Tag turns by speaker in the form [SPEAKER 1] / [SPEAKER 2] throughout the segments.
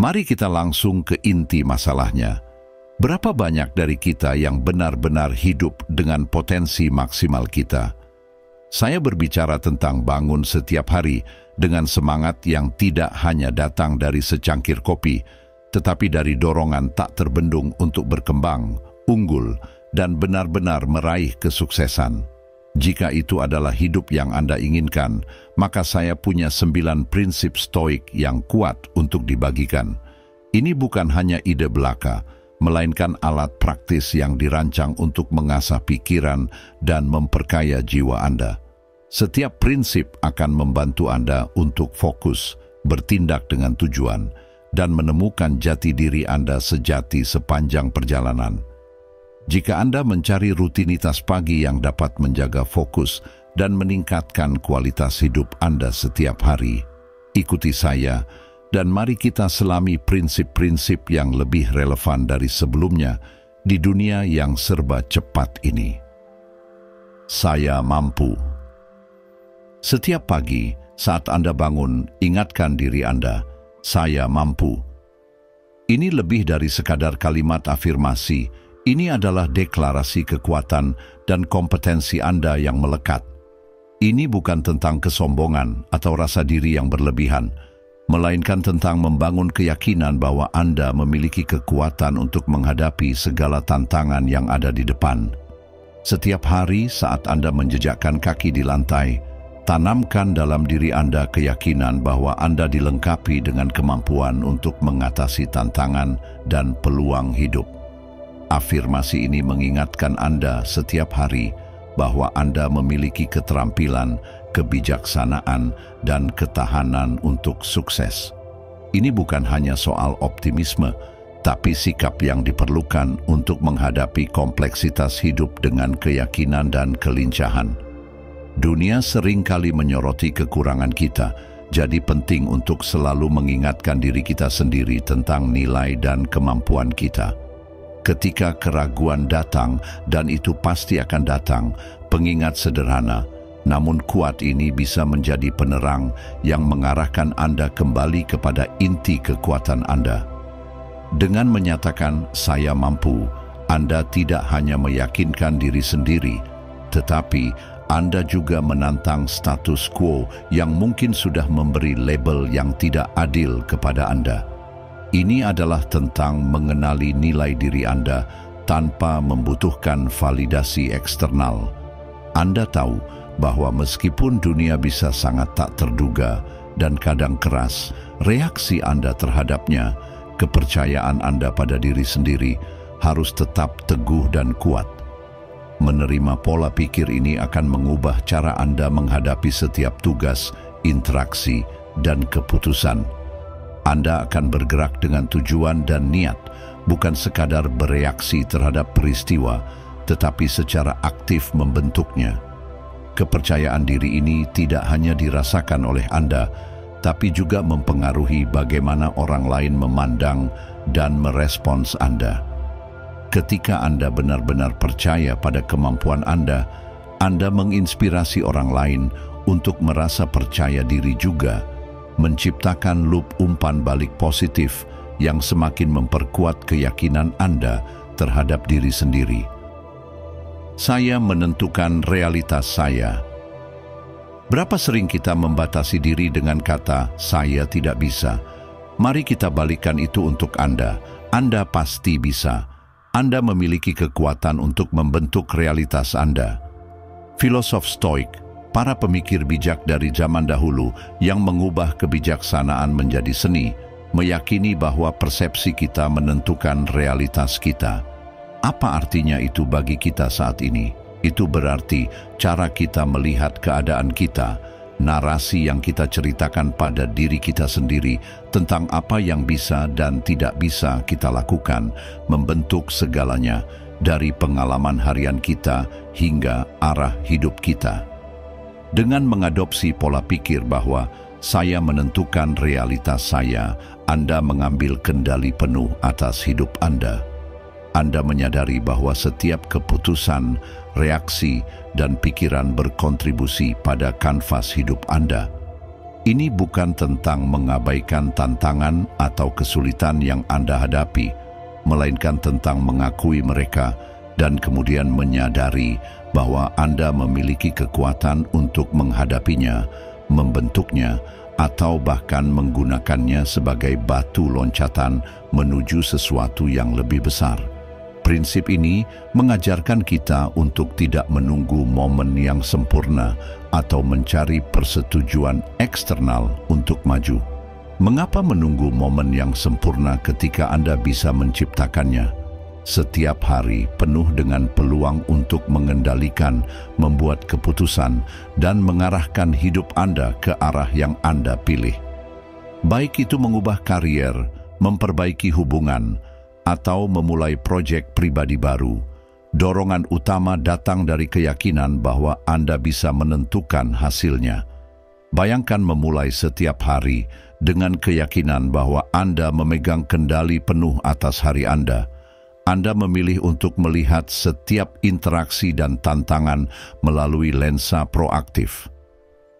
[SPEAKER 1] Mari kita langsung ke inti masalahnya. Berapa banyak dari kita yang benar-benar hidup dengan potensi maksimal kita? Saya berbicara tentang bangun setiap hari dengan semangat yang tidak hanya datang dari secangkir kopi, tetapi dari dorongan tak terbendung untuk berkembang, unggul, dan benar-benar meraih kesuksesan. Jika itu adalah hidup yang Anda inginkan, maka saya punya 9 prinsip stoik yang kuat untuk dibagikan. Ini bukan hanya ide belaka, melainkan alat praktis yang dirancang untuk mengasah pikiran dan memperkaya jiwa Anda. Setiap prinsip akan membantu Anda untuk fokus, bertindak dengan tujuan, dan menemukan jati diri Anda sejati sepanjang perjalanan. Jika Anda mencari rutinitas pagi yang dapat menjaga fokus dan meningkatkan kualitas hidup Anda setiap hari, ikuti saya dan mari kita selami prinsip-prinsip yang lebih relevan dari sebelumnya di dunia yang serba cepat ini. Saya mampu. Setiap pagi saat Anda bangun, ingatkan diri Anda, saya mampu. Ini lebih dari sekadar kalimat afirmasi. Ini adalah deklarasi kekuatan dan kompetensi Anda yang melekat. Ini bukan tentang kesombongan atau rasa diri yang berlebihan, melainkan tentang membangun keyakinan bahwa Anda memiliki kekuatan untuk menghadapi segala tantangan yang ada di depan. Setiap hari saat Anda menjejakkan kaki di lantai, tanamkan dalam diri Anda keyakinan bahwa Anda dilengkapi dengan kemampuan untuk mengatasi tantangan dan peluang hidup. Afirmasi ini mengingatkan Anda setiap hari bahwa Anda memiliki keterampilan, kebijaksanaan, dan ketahanan untuk sukses. Ini bukan hanya soal optimisme, tapi sikap yang diperlukan untuk menghadapi kompleksitas hidup dengan keyakinan dan kelincahan. Dunia seringkali menyoroti kekurangan kita, jadi penting untuk selalu mengingatkan diri kita sendiri tentang nilai dan kemampuan kita. Ketika keraguan datang, dan itu pasti akan datang, pengingat sederhana, namun kuat ini bisa menjadi penerang yang mengarahkan Anda kembali kepada inti kekuatan Anda. Dengan menyatakan, saya mampu, Anda tidak hanya meyakinkan diri sendiri, tetapi Anda juga menantang status quo yang mungkin sudah memberi label yang tidak adil kepada Anda. Ini adalah tentang mengenali nilai diri Anda tanpa membutuhkan validasi eksternal. Anda tahu bahwa meskipun dunia bisa sangat tak terduga dan kadang keras, reaksi Anda terhadapnya, kepercayaan Anda pada diri sendiri harus tetap teguh dan kuat. Menerima pola pikir ini akan mengubah cara Anda menghadapi setiap tugas, interaksi, dan keputusan. Anda akan bergerak dengan tujuan dan niat, bukan sekadar bereaksi terhadap peristiwa, tetapi secara aktif membentuknya. Kepercayaan diri ini tidak hanya dirasakan oleh Anda, tapi juga mempengaruhi bagaimana orang lain memandang dan merespons Anda. Ketika Anda benar-benar percaya pada kemampuan Anda menginspirasi orang lain untuk merasa percaya diri juga, menciptakan loop umpan balik positif yang semakin memperkuat keyakinan Anda terhadap diri sendiri. Saya menentukan realitas saya. Berapa sering kita membatasi diri dengan kata, saya tidak bisa? Mari kita balikkan itu untuk Anda. Anda pasti bisa. Anda memiliki kekuatan untuk membentuk realitas Anda. Filosof Stoik, para pemikir bijak dari zaman dahulu yang mengubah kebijaksanaan menjadi seni, meyakini bahwa persepsi kita menentukan realitas kita. Apa artinya itu bagi kita saat ini? Itu berarti cara kita melihat keadaan kita, narasi yang kita ceritakan pada diri kita sendiri tentang apa yang bisa dan tidak bisa kita lakukan, membentuk segalanya dari pengalaman harian kita hingga arah hidup kita. Dengan mengadopsi pola pikir bahwa saya menentukan realitas saya, Anda mengambil kendali penuh atas hidup Anda. Anda menyadari bahwa setiap keputusan, reaksi, dan pikiran berkontribusi pada kanvas hidup Anda. Ini bukan tentang mengabaikan tantangan atau kesulitan yang Anda hadapi, melainkan tentang mengakui mereka dan kemudian menyadari bahwa Anda memiliki kekuatan untuk menghadapinya, membentuknya, atau bahkan menggunakannya sebagai batu loncatan menuju sesuatu yang lebih besar. Prinsip ini mengajarkan kita untuk tidak menunggu momen yang sempurna atau mencari persetujuan eksternal untuk maju. Mengapa menunggu momen yang sempurna ketika Anda bisa menciptakannya? Setiap hari penuh dengan peluang untuk mengendalikan, membuat keputusan, dan mengarahkan hidup Anda ke arah yang Anda pilih. Baik itu mengubah karier, memperbaiki hubungan, atau memulai proyek pribadi baru, dorongan utama datang dari keyakinan bahwa Anda bisa menentukan hasilnya. Bayangkan memulai setiap hari dengan keyakinan bahwa Anda memegang kendali penuh atas hari Anda. Anda memilih untuk melihat setiap interaksi dan tantangan melalui lensa proaktif.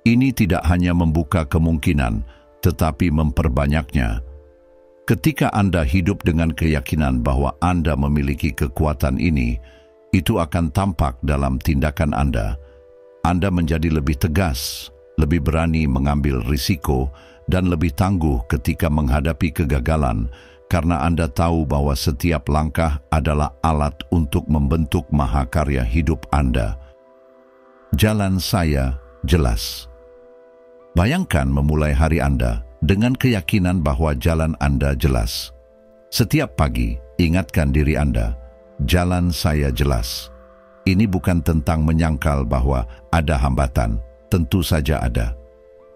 [SPEAKER 1] Ini tidak hanya membuka kemungkinan, tetapi memperbanyaknya. Ketika Anda hidup dengan keyakinan bahwa Anda memiliki kekuatan ini, itu akan tampak dalam tindakan Anda. Anda menjadi lebih tegas, lebih berani mengambil risiko, dan lebih tangguh ketika menghadapi kegagalan, karena Anda tahu bahwa setiap langkah adalah alat untuk membentuk mahakarya hidup Anda. Jalan saya jelas. Bayangkan memulai hari Anda dengan keyakinan bahwa jalan Anda jelas. Setiap pagi, ingatkan diri Anda, jalan saya jelas. Ini bukan tentang menyangkal bahwa ada hambatan, tentu saja ada.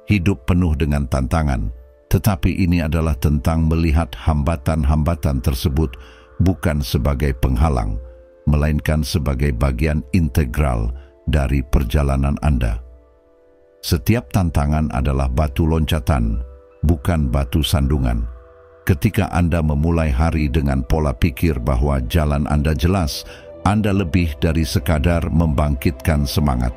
[SPEAKER 1] Hidup penuh dengan tantangan, tetapi ini adalah tentang melihat hambatan-hambatan tersebut bukan sebagai penghalang, melainkan sebagai bagian integral dari perjalanan Anda. Setiap tantangan adalah batu loncatan, bukan batu sandungan. Ketika Anda memulai hari dengan pola pikir bahwa jalan Anda jelas, Anda lebih dari sekadar membangkitkan semangat.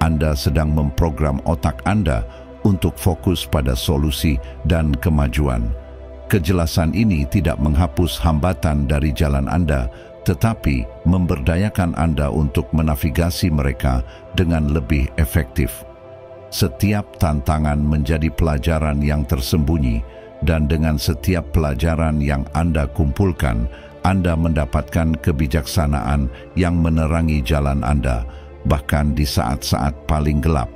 [SPEAKER 1] Anda sedang memprogram otak Anda untuk fokus pada solusi dan kemajuan. Kejelasan ini tidak menghapus hambatan dari jalan Anda, tetapi memberdayakan Anda untuk menavigasi mereka dengan lebih efektif. Setiap tantangan menjadi pelajaran yang tersembunyi, dan dengan setiap pelajaran yang Anda kumpulkan, Anda mendapatkan kebijaksanaan yang menerangi jalan Anda, bahkan di saat-saat paling gelap.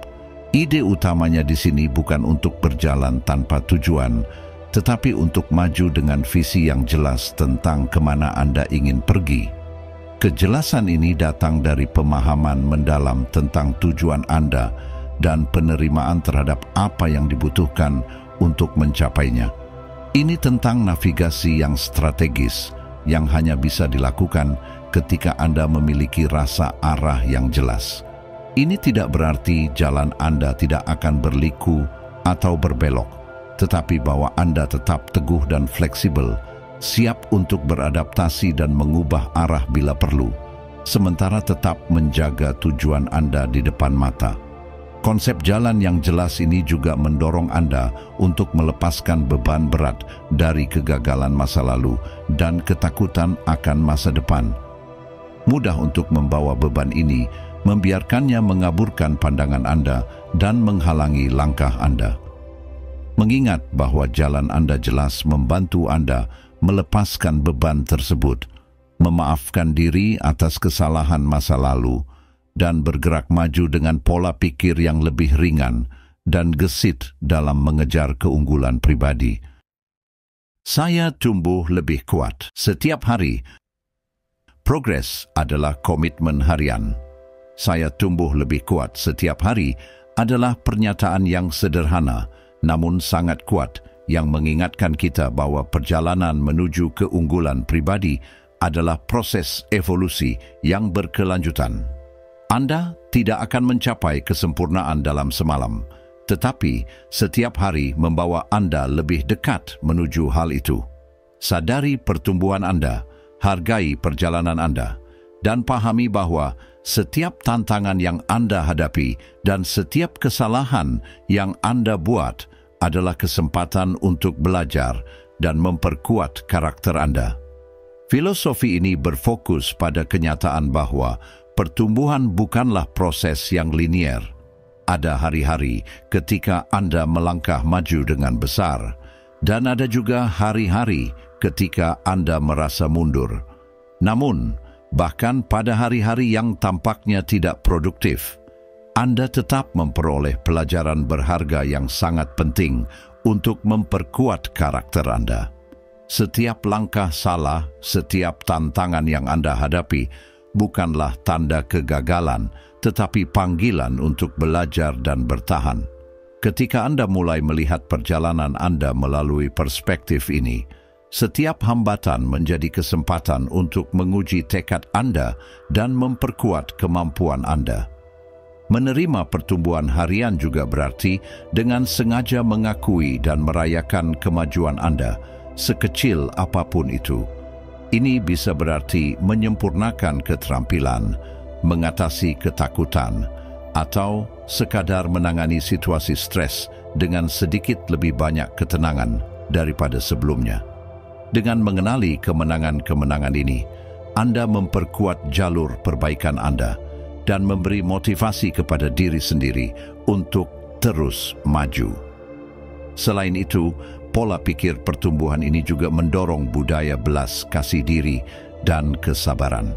[SPEAKER 1] Ide utamanya di sini bukan untuk berjalan tanpa tujuan, tetapi untuk maju dengan visi yang jelas tentang kemana Anda ingin pergi. Kejelasan ini datang dari pemahaman mendalam tentang tujuan Anda dan penerimaan terhadap apa yang dibutuhkan untuk mencapainya. Ini tentang navigasi yang strategis, yang hanya bisa dilakukan ketika Anda memiliki rasa arah yang jelas. Ini tidak berarti jalan Anda tidak akan berliku atau berbelok, tetapi bahwa Anda tetap teguh dan fleksibel, siap untuk beradaptasi dan mengubah arah bila perlu, sementara tetap menjaga tujuan Anda di depan mata. Konsep jalan yang jelas ini juga mendorong Anda untuk melepaskan beban berat dari kegagalan masa lalu dan ketakutan akan masa depan. Mudah untuk membawa beban ini, membiarkannya mengaburkan pandangan Anda dan menghalangi langkah Anda. Mengingat bahwa jalan Anda jelas membantu Anda melepaskan beban tersebut, memaafkan diri atas kesalahan masa lalu, dan bergerak maju dengan pola pikir yang lebih ringan dan gesit dalam mengejar keunggulan pribadi. Saya tumbuh lebih kuat setiap hari. Progres adalah komitmen harian. Saya tumbuh lebih kuat setiap hari adalah pernyataan yang sederhana, namun sangat kuat, yang mengingatkan kita bahwa perjalanan menuju keunggulan pribadi adalah proses evolusi yang berkelanjutan. Anda tidak akan mencapai kesempurnaan dalam semalam, tetapi setiap hari membawa Anda lebih dekat menuju hal itu. Sadari pertumbuhan Anda, hargai perjalanan Anda, Dan pahami bahwa setiap tantangan yang Anda hadapi dan setiap kesalahan yang Anda buat adalah kesempatan untuk belajar dan memperkuat karakter Anda. Filosofi ini berfokus pada kenyataan bahwa pertumbuhan bukanlah proses yang linier. Ada hari-hari ketika Anda melangkah maju dengan besar, dan ada juga hari-hari ketika Anda merasa mundur. Namun, bahkan pada hari-hari yang tampaknya tidak produktif, Anda tetap memperoleh pelajaran berharga yang sangat penting untuk memperkuat karakter Anda. Setiap langkah salah, setiap tantangan yang Anda hadapi bukanlah tanda kegagalan, tetapi panggilan untuk belajar dan bertahan. Ketika Anda mulai melihat perjalanan Anda melalui perspektif ini, setiap hambatan menjadi kesempatan untuk menguji tekad Anda dan memperkuat kemampuan Anda. Menerima pertumbuhan harian juga berarti dengan sengaja mengakui dan merayakan kemajuan Anda, sekecil apapun itu. Ini bisa berarti menyempurnakan keterampilan, mengatasi ketakutan, atau sekadar menangani situasi stres dengan sedikit lebih banyak ketenangan daripada sebelumnya. Dengan mengenali kemenangan-kemenangan ini, Anda memperkuat jalur perbaikan Anda dan memberi motivasi kepada diri sendiri untuk terus maju. Selain itu, pola pikir pertumbuhan ini juga mendorong budaya belas kasih diri dan kesabaran.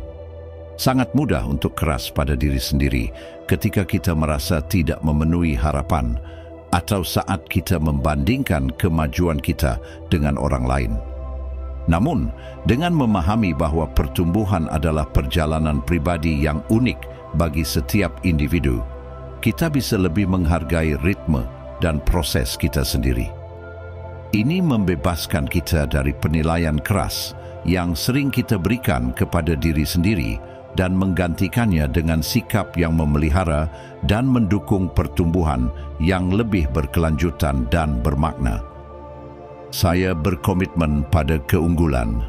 [SPEAKER 1] Sangat mudah untuk keras pada diri sendiri ketika kita merasa tidak memenuhi harapan atau saat kita membandingkan kemajuan kita dengan orang lain. Namun, dengan memahami bahwa pertumbuhan adalah perjalanan pribadi yang unik bagi setiap individu, kita bisa lebih menghargai ritme dan proses kita sendiri. Ini membebaskan kita dari penilaian keras yang sering kita berikan kepada diri sendiri dan menggantikannya dengan sikap yang memelihara dan mendukung pertumbuhan yang lebih berkelanjutan dan bermakna. Saya berkomitmen pada keunggulan.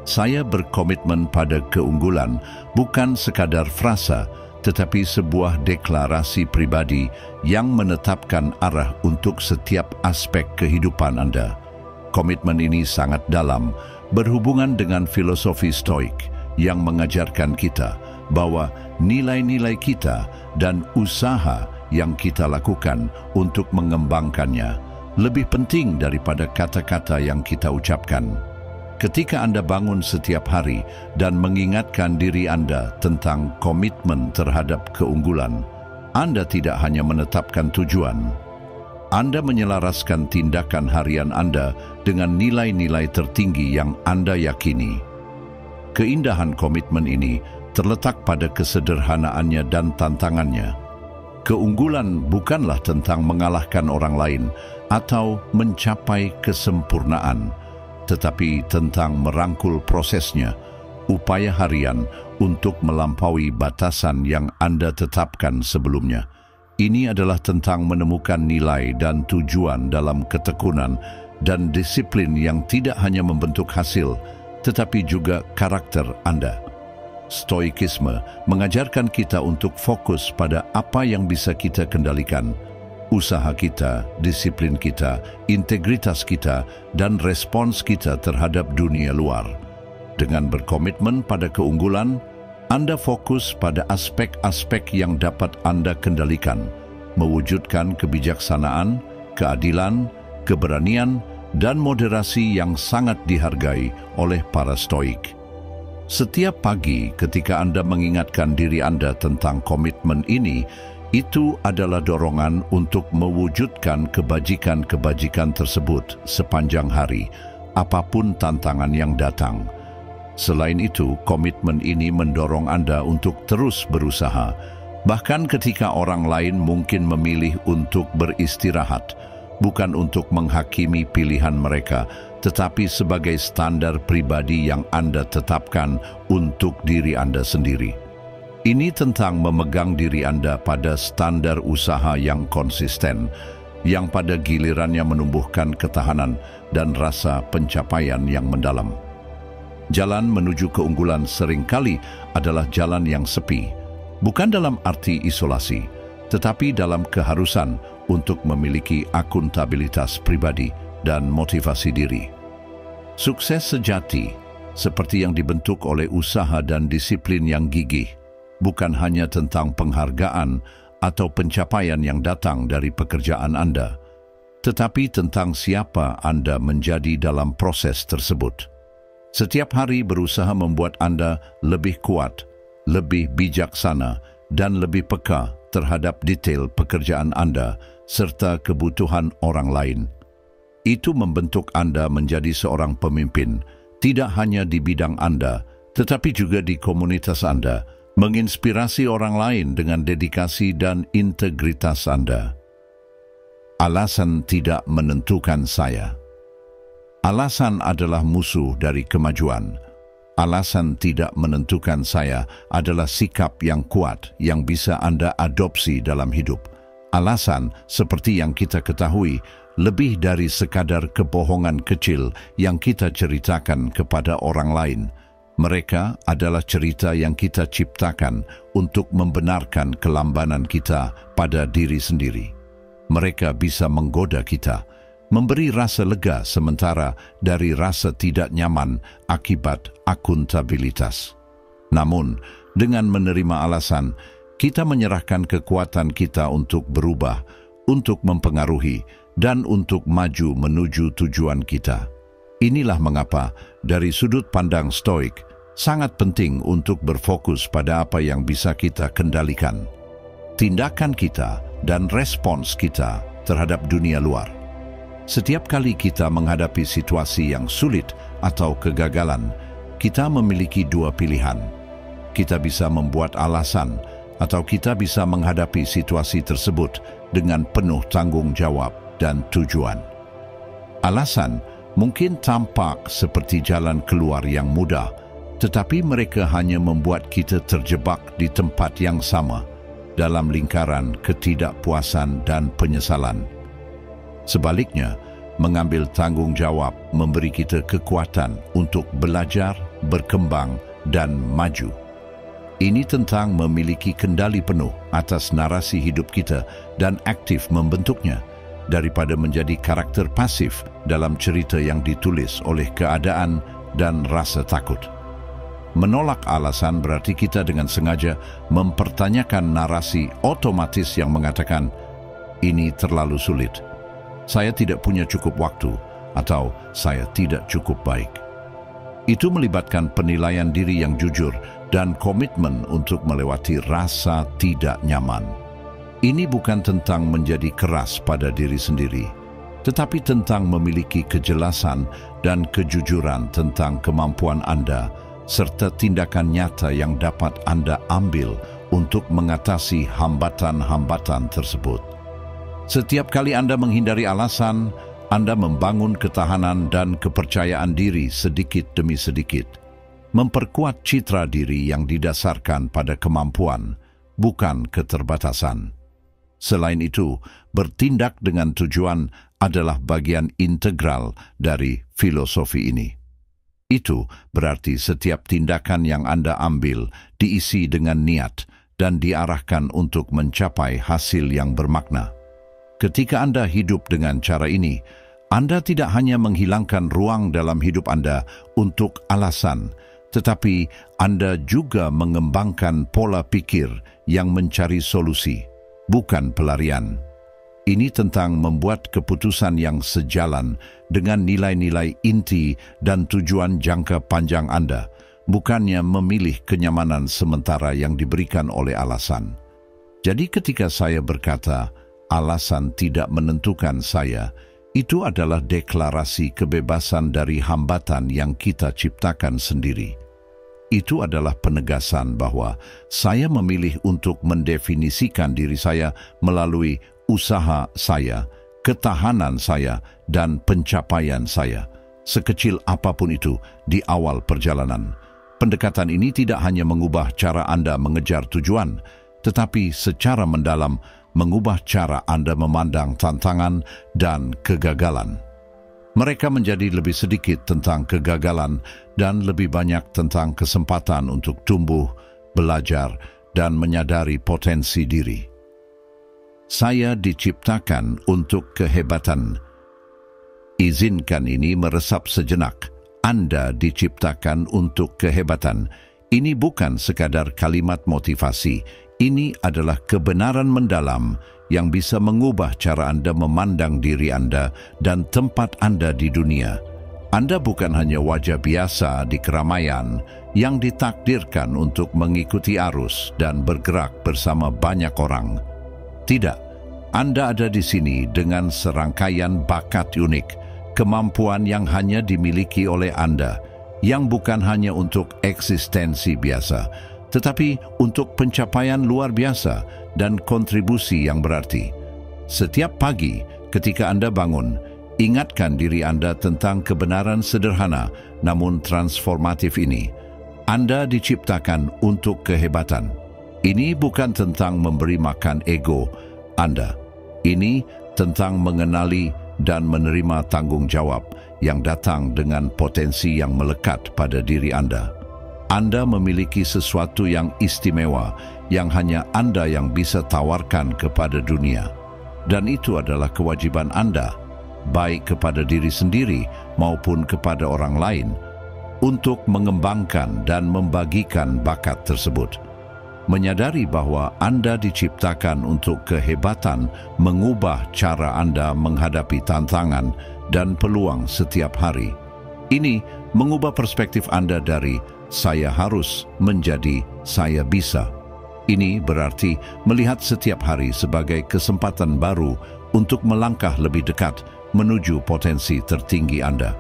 [SPEAKER 1] Saya berkomitmen pada keunggulan bukan sekadar frasa, tetapi sebuah deklarasi pribadi yang menetapkan arah untuk setiap aspek kehidupan Anda. Komitmen ini sangat dalam, berhubungan dengan filosofi Stoik yang mengajarkan kita bahwa nilai-nilai kita dan usaha yang kita lakukan untuk mengembangkannya lebih penting daripada kata-kata yang kita ucapkan. Ketika Anda bangun setiap hari dan mengingatkan diri Anda tentang komitmen terhadap keunggulan, Anda tidak hanya menetapkan tujuan, Anda menyelaraskan tindakan harian Anda dengan nilai-nilai tertinggi yang Anda yakini. Keindahan komitmen ini terletak pada kesederhanaannya dan tantangannya. Keunggulan bukanlah tentang mengalahkan orang lain atau mencapai kesempurnaan, tetapi tentang merangkul prosesnya, upaya harian untuk melampaui batasan yang Anda tetapkan sebelumnya. Ini adalah tentang menemukan nilai dan tujuan dalam ketekunan dan disiplin yang tidak hanya membentuk hasil, tetapi juga karakter Anda. Stoikisme mengajarkan kita untuk fokus pada apa yang bisa kita kendalikan, usaha kita, disiplin kita, integritas kita, dan respons kita terhadap dunia luar. Dengan berkomitmen pada keunggulan, Anda fokus pada aspek-aspek yang dapat Anda kendalikan, mewujudkan kebijaksanaan, keadilan, keberanian, dan moderasi yang sangat dihargai oleh para Stoik. Setiap pagi ketika Anda mengingatkan diri Anda tentang komitmen ini, itu adalah dorongan untuk mewujudkan kebajikan-kebajikan tersebut sepanjang hari, apapun tantangan yang datang. Selain itu, komitmen ini mendorong Anda untuk terus berusaha, bahkan ketika orang lain mungkin memilih untuk beristirahat, bukan untuk menghakimi pilihan mereka, tetapi sebagai standar pribadi yang Anda tetapkan untuk diri Anda sendiri. Ini tentang memegang diri Anda pada standar usaha yang konsisten, yang pada gilirannya menumbuhkan ketahanan dan rasa pencapaian yang mendalam. Jalan menuju keunggulan seringkali adalah jalan yang sepi, bukan dalam arti isolasi, tetapi dalam keharusan untuk memiliki akuntabilitas pribadi dan motivasi diri. Sukses sejati, seperti yang dibentuk oleh usaha dan disiplin yang gigih, bukan hanya tentang penghargaan atau pencapaian yang datang dari pekerjaan Anda, tetapi tentang siapa Anda menjadi dalam proses tersebut. Setiap hari berusaha membuat Anda lebih kuat, lebih bijaksana, dan lebih peka terhadap detail pekerjaan Anda serta kebutuhan orang lain. Itu membentuk Anda menjadi seorang pemimpin, tidak hanya di bidang Anda, tetapi juga di komunitas Anda, menginspirasi orang lain dengan dedikasi dan integritas Anda. Alasan tidak menentukan saya. Alasan adalah musuh dari kemajuan. Alasan tidak menentukan saya adalah sikap yang kuat yang bisa Anda adopsi dalam hidup. Alasan, seperti yang kita ketahui, lebih dari sekadar kebohongan kecil yang kita ceritakan kepada orang lain. Mereka adalah cerita yang kita ciptakan untuk membenarkan kelambanan kita pada diri sendiri. Mereka bisa menggoda kita, memberi rasa lega sementara dari rasa tidak nyaman akibat akuntabilitas. Namun, dengan menerima alasan, kita menyerahkan kekuatan kita untuk berubah, untuk mempengaruhi, dan untuk maju menuju tujuan kita. Inilah mengapa, dari sudut pandang Stoik, sangat penting untuk berfokus pada apa yang bisa kita kendalikan. Tindakan kita dan respons kita terhadap dunia luar. Setiap kali kita menghadapi situasi yang sulit atau kegagalan, kita memiliki dua pilihan. Kita bisa membuat alasan, atau kita bisa menghadapi situasi tersebut dengan penuh tanggung jawab dan tujuan. Alasan mungkin tampak seperti jalan keluar yang mudah, tetapi mereka hanya membuat kita terjebak di tempat yang sama, dalam lingkaran ketidakpuasan dan penyesalan. Sebaliknya, mengambil tanggung jawab memberi kita kekuatan untuk belajar, berkembang, dan maju. Ini tentang memiliki kendali penuh atas narasi hidup kita dan aktif membentuknya, daripada menjadi karakter pasif dalam cerita yang ditulis oleh keadaan dan rasa takut. Menolak alasan berarti kita dengan sengaja mempertanyakan narasi otomatis yang mengatakan, ini terlalu sulit, saya tidak punya cukup waktu, atau saya tidak cukup baik. Itu melibatkan penilaian diri yang jujur dan komitmen untuk melewati rasa tidak nyaman. Ini bukan tentang menjadi keras pada diri sendiri, tetapi tentang memiliki kejelasan dan kejujuran tentang kemampuan Anda, serta tindakan nyata yang dapat Anda ambil untuk mengatasi hambatan-hambatan tersebut. Setiap kali Anda menghindari alasan, Anda membangun ketahanan dan kepercayaan diri sedikit demi sedikit, memperkuat citra diri yang didasarkan pada kemampuan, bukan keterbatasan. Selain itu, bertindak dengan tujuan adalah bagian integral dari filosofi ini. Itu berarti setiap tindakan yang Anda ambil diisi dengan niat dan diarahkan untuk mencapai hasil yang bermakna. Ketika Anda hidup dengan cara ini, Anda tidak hanya menghilangkan ruang dalam hidup Anda untuk alasan, tetapi Anda juga mengembangkan pola pikir yang mencari solusi, bukan pelarian. Ini tentang membuat keputusan yang sejalan dengan nilai-nilai inti dan tujuan jangka panjang Anda, bukannya memilih kenyamanan sementara yang diberikan oleh alasan. Jadi ketika saya berkata, alasan tidak menentukan saya, itu adalah deklarasi kebebasan dari hambatan yang kita ciptakan sendiri. Itu adalah penegasan bahwa saya memilih untuk mendefinisikan diri saya melalui usaha saya, ketahanan saya, dan pencapaian saya, sekecil apapun itu di awal perjalanan. Pendekatan ini tidak hanya mengubah cara Anda mengejar tujuan, tetapi secara mendalam mengubah cara Anda memandang tantangan dan kegagalan. Mereka menjadi lebih sedikit tentang kegagalan dan lebih banyak tentang kesempatan untuk tumbuh, belajar, dan menyadari potensi diri. Saya diciptakan untuk kehebatan. Izinkan ini meresap sejenak. Anda diciptakan untuk kehebatan. Ini bukan sekadar kalimat motivasi. Ini adalah kebenaran mendalam yang bisa mengubah cara Anda memandang diri Anda dan tempat Anda di dunia. Anda bukan hanya wajah biasa di keramaian yang ditakdirkan untuk mengikuti arus dan bergerak bersama banyak orang. Tidak, Anda ada di sini dengan serangkaian bakat unik, kemampuan yang hanya dimiliki oleh Anda, yang bukan hanya untuk eksistensi biasa, tetapi untuk pencapaian luar biasa dan kontribusi yang berarti. Setiap pagi ketika Anda bangun, ingatkan diri Anda tentang kebenaran sederhana namun transformatif ini. Anda diciptakan untuk kehebatan. Ini bukan tentang memberi makan ego Anda. Ini tentang mengenali dan menerima tanggung jawab yang datang dengan potensi yang melekat pada diri Anda. Anda memiliki sesuatu yang istimewa yang hanya Anda yang bisa tawarkan kepada dunia. Dan itu adalah kewajiban Anda, baik kepada diri sendiri maupun kepada orang lain, untuk mengembangkan dan membagikan bakat tersebut. Menyadari bahwa Anda diciptakan untuk kehebatan mengubah cara Anda menghadapi tantangan dan peluang setiap hari. Ini mengubah perspektif Anda dari "saya harus" menjadi "saya bisa". Ini berarti melihat setiap hari sebagai kesempatan baru untuk melangkah lebih dekat menuju potensi tertinggi Anda.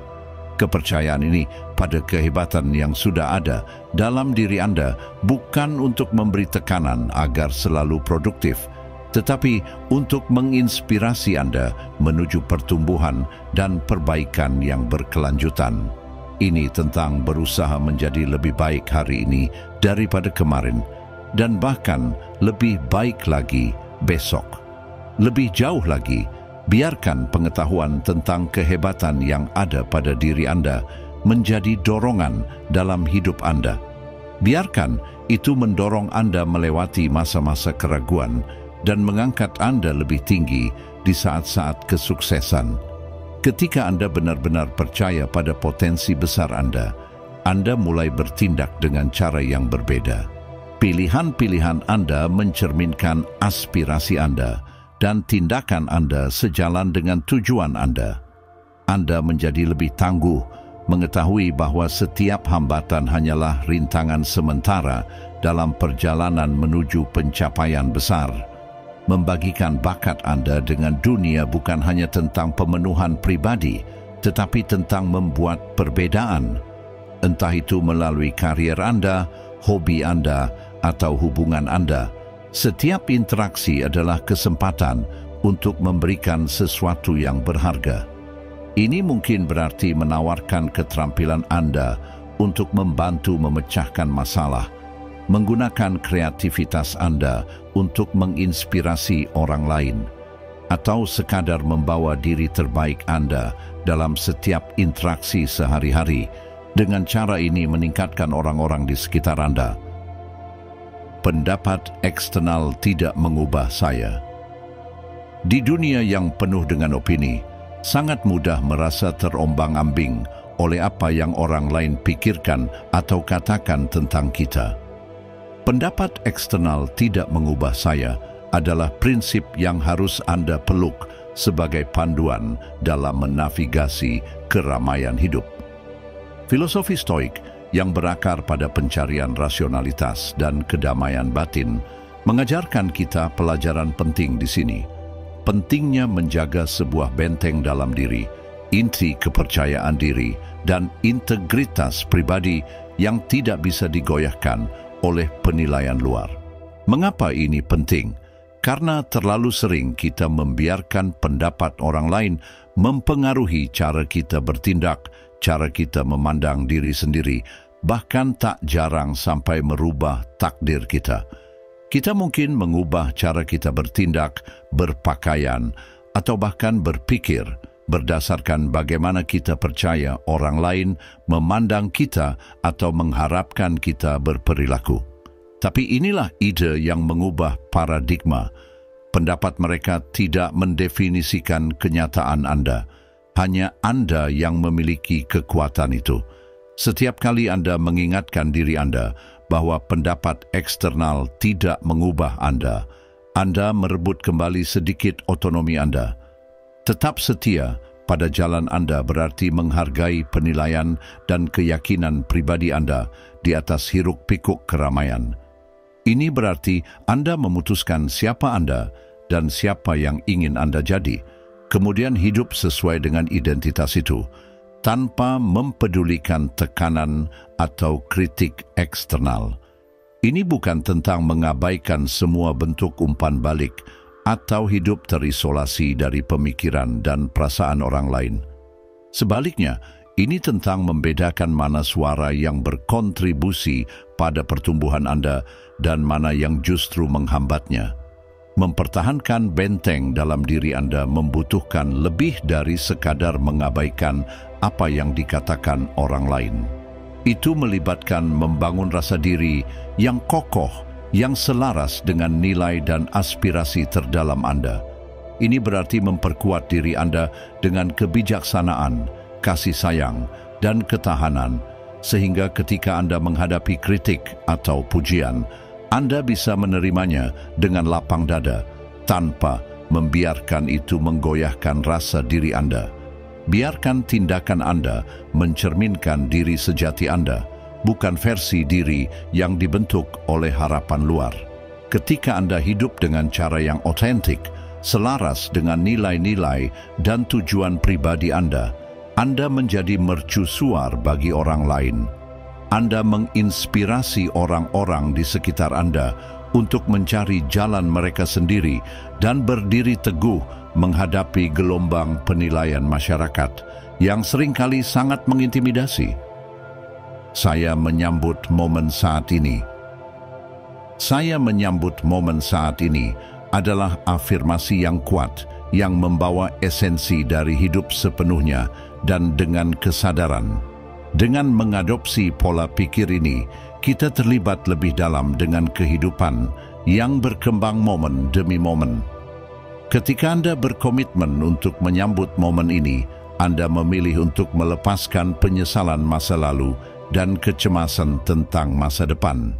[SPEAKER 1] Kepercayaan ini pada kehebatan yang sudah ada dalam diri Anda bukan untuk memberi tekanan agar selalu produktif, tetapi untuk menginspirasi Anda menuju pertumbuhan dan perbaikan yang berkelanjutan. Ini tentang berusaha menjadi lebih baik hari ini daripada kemarin, dan bahkan lebih baik lagi besok. Lebih jauh lagi, biarkan pengetahuan tentang kehebatan yang ada pada diri Anda menjadi dorongan dalam hidup Anda. Biarkan itu mendorong Anda melewati masa-masa keraguan dan mengangkat Anda lebih tinggi di saat-saat kesuksesan. Ketika Anda benar-benar percaya pada potensi besar Anda mulai bertindak dengan cara yang berbeda. Pilihan-pilihan Anda mencerminkan aspirasi Anda, dan tindakan Anda sejalan dengan tujuan Anda. Anda menjadi lebih tangguh, mengetahui bahwa setiap hambatan hanyalah rintangan sementara dalam perjalanan menuju pencapaian besar. Membagikan bakat Anda dengan dunia bukan hanya tentang pemenuhan pribadi, tetapi tentang membuat perbedaan. Entah itu melalui karier Anda, hobi Anda, atau hubungan Anda. Setiap interaksi adalah kesempatan untuk memberikan sesuatu yang berharga. Ini mungkin berarti menawarkan keterampilan Anda untuk membantu memecahkan masalah, menggunakan kreativitas Anda untuk menginspirasi orang lain, atau sekadar membawa diri terbaik Anda dalam setiap interaksi sehari-hari. Dengan cara ini meningkatkan orang-orang di sekitar Anda. Pendapat eksternal tidak mengubah saya. Di dunia yang penuh dengan opini, sangat mudah merasa terombang-ambing oleh apa yang orang lain pikirkan atau katakan tentang kita. Pendapat eksternal tidak mengubah saya adalah prinsip yang harus Anda peluk sebagai panduan dalam menavigasi keramaian hidup. Filosofi Stoik yang berakar pada pencarian rasionalitas dan kedamaian batin mengajarkan kita pelajaran penting di sini. Pentingnya menjaga sebuah benteng dalam diri, inti kepercayaan diri, dan integritas pribadi yang tidak bisa digoyahkan oleh penilaian luar. Mengapa ini penting? Karena terlalu sering kita membiarkan pendapat orang lain mempengaruhi cara kita bertindak, cara kita memandang diri sendiri, bahkan tak jarang sampai merubah takdir kita. Kita mungkin mengubah cara kita bertindak, berpakaian, atau bahkan berpikir berdasarkan bagaimana kita percaya orang lain memandang kita atau mengharapkan kita berperilaku. Tapi inilah ide yang mengubah paradigma. Pendapat mereka tidak mendefinisikan kenyataan Anda. Hanya Anda yang memiliki kekuatan itu. Setiap kali Anda mengingatkan diri Anda bahwa pendapat eksternal tidak mengubah Anda merebut kembali sedikit otonomi Anda. Tetap setia pada jalan Anda berarti menghargai penilaian dan keyakinan pribadi Anda di atas hiruk-pikuk keramaian. Ini berarti Anda memutuskan siapa Anda dan siapa yang ingin Anda jadi, kemudian hidup sesuai dengan identitas itu, tanpa mempedulikan tekanan atau kritik eksternal. Ini bukan tentang mengabaikan semua bentuk umpan balik atau hidup terisolasi dari pemikiran dan perasaan orang lain. Sebaliknya, ini tentang membedakan mana suara yang berkontribusi pada pertumbuhan Anda dan mana yang justru menghambatnya. Mempertahankan benteng dalam diri Anda membutuhkan lebih dari sekadar mengabaikan apa yang dikatakan orang lain. Itu melibatkan membangun rasa diri yang kokoh, yang selaras dengan nilai dan aspirasi terdalam Anda. Ini berarti memperkuat diri Anda dengan kebijaksanaan, kasih sayang, dan ketahanan, sehingga ketika Anda menghadapi kritik atau pujian, Anda bisa menerimanya dengan lapang dada, tanpa membiarkan itu menggoyahkan rasa diri Anda. Biarkan tindakan Anda mencerminkan diri sejati Anda, bukan versi diri yang dibentuk oleh harapan luar. Ketika Anda hidup dengan cara yang otentik, selaras dengan nilai-nilai dan tujuan pribadi Anda menjadi mercusuar bagi orang lain. Anda menginspirasi orang-orang di sekitar Anda untuk mencari jalan mereka sendiri dan berdiri teguh menghadapi gelombang penilaian masyarakat yang seringkali sangat mengintimidasi. Saya menyambut momen saat ini. Saya menyambut momen saat ini adalah afirmasi yang kuat yang membawa esensi dari hidup sepenuhnya dan dengan kesadaran. Dengan mengadopsi pola pikir ini, kita terlibat lebih dalam dengan kehidupan yang berkembang momen demi momen. Ketika Anda berkomitmen untuk menyambut momen ini, Anda memilih untuk melepaskan penyesalan masa lalu dan kecemasan tentang masa depan.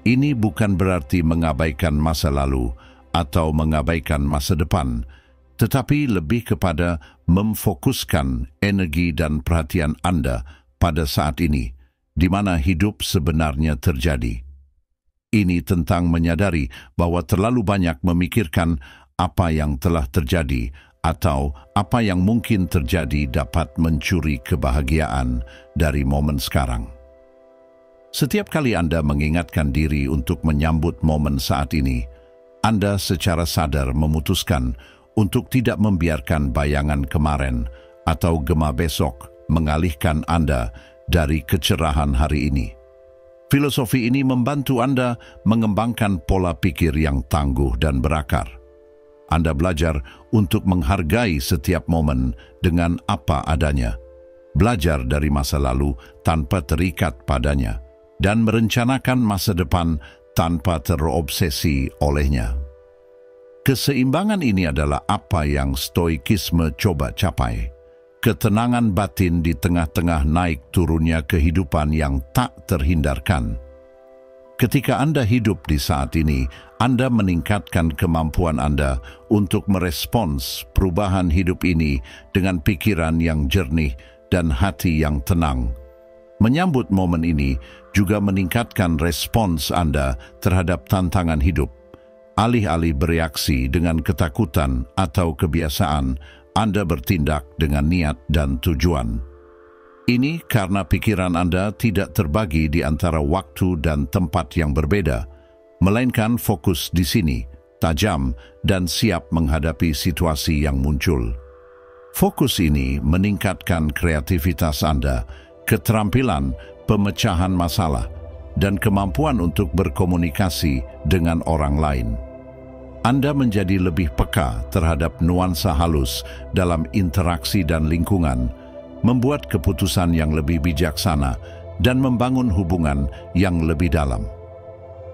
[SPEAKER 1] Ini bukan berarti mengabaikan masa lalu atau mengabaikan masa depan, tetapi lebih kepada memfokuskan energi dan perhatian Anda pada saat ini, di mana hidup sebenarnya terjadi. Ini tentang menyadari bahwa terlalu banyak memikirkan apa yang telah terjadi atau apa yang mungkin terjadi dapat mencuri kebahagiaan dari momen sekarang. Setiap kali Anda mengingatkan diri untuk menyambut momen saat ini, Anda secara sadar memutuskan untuk tidak membiarkan bayangan kemarin atau gema besok mengalihkan Anda dari kecerahan hari ini. Filosofi ini membantu Anda mengembangkan pola pikir yang tangguh dan berakar. Anda belajar untuk menghargai setiap momen dengan apa adanya, belajar dari masa lalu tanpa terikat padanya, dan merencanakan masa depan tanpa terobsesi olehnya. Keseimbangan ini adalah apa yang stoikisme coba capai. Ketenangan batin di tengah-tengah naik turunnya kehidupan yang tak terhindarkan. Ketika Anda hidup di saat ini, Anda meningkatkan kemampuan Anda untuk merespons perubahan hidup ini dengan pikiran yang jernih dan hati yang tenang. Menyambut momen ini juga meningkatkan respons Anda terhadap tantangan hidup. Alih-alih bereaksi dengan ketakutan atau kebiasaan, Anda bertindak dengan niat dan tujuan. Ini karena pikiran Anda tidak terbagi di antara waktu dan tempat yang berbeda, melainkan fokus di sini, tajam dan siap menghadapi situasi yang muncul. Fokus ini meningkatkan kreativitas Anda, keterampilan pemecahan masalah, dan kemampuan untuk berkomunikasi dengan orang lain. Anda menjadi lebih peka terhadap nuansa halus dalam interaksi dan lingkungan, membuat keputusan yang lebih bijaksana, dan membangun hubungan yang lebih dalam.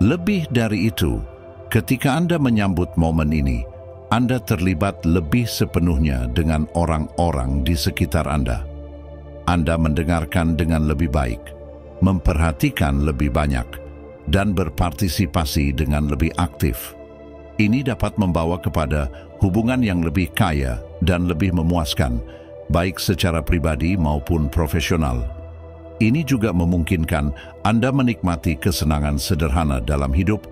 [SPEAKER 1] Lebih dari itu, ketika Anda menyambut momen ini, Anda terlibat lebih sepenuhnya dengan orang-orang di sekitar Anda. Anda mendengarkan dengan lebih baik, memperhatikan lebih banyak, dan berpartisipasi dengan lebih aktif. Ini dapat membawa kepada hubungan yang lebih kaya dan lebih memuaskan, baik secara pribadi maupun profesional. Ini juga memungkinkan Anda menikmati kesenangan sederhana dalam hidup,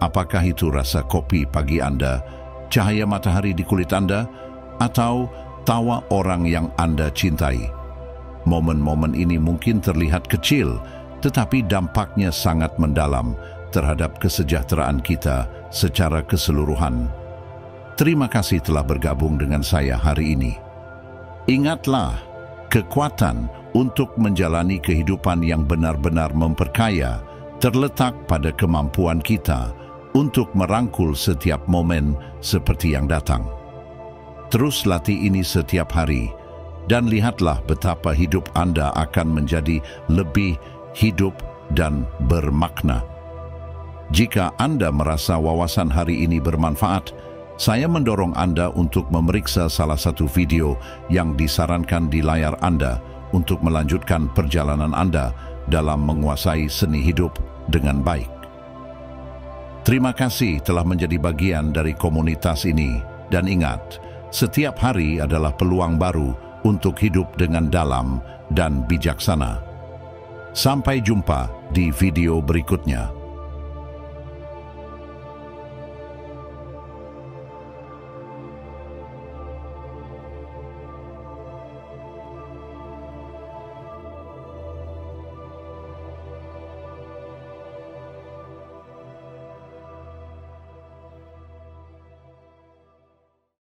[SPEAKER 1] apakah itu rasa kopi pagi Anda, cahaya matahari di kulit Anda, atau tawa orang yang Anda cintai. Momen-momen ini mungkin terlihat kecil, tetapi dampaknya sangat mendalam terhadap kesejahteraan kita secara keseluruhan. Terima kasih telah bergabung dengan saya hari ini. Ingatlah, kekuatan untuk menjalani kehidupan yang benar-benar memperkaya terletak pada kemampuan kita untuk merangkul setiap momen seperti yang datang. Terus latih ini setiap hari, dan lihatlah betapa hidup Anda akan menjadi lebih hidup dan bermakna. Jika Anda merasa wawasan hari ini bermanfaat, saya mendorong Anda untuk memeriksa salah satu video yang disarankan di layar Anda untuk melanjutkan perjalanan Anda dalam menguasai seni hidup dengan baik. Terima kasih telah menjadi bagian dari komunitas ini, dan ingat, setiap hari adalah peluang baru untuk hidup dengan dalam dan bijaksana. Sampai jumpa di video berikutnya.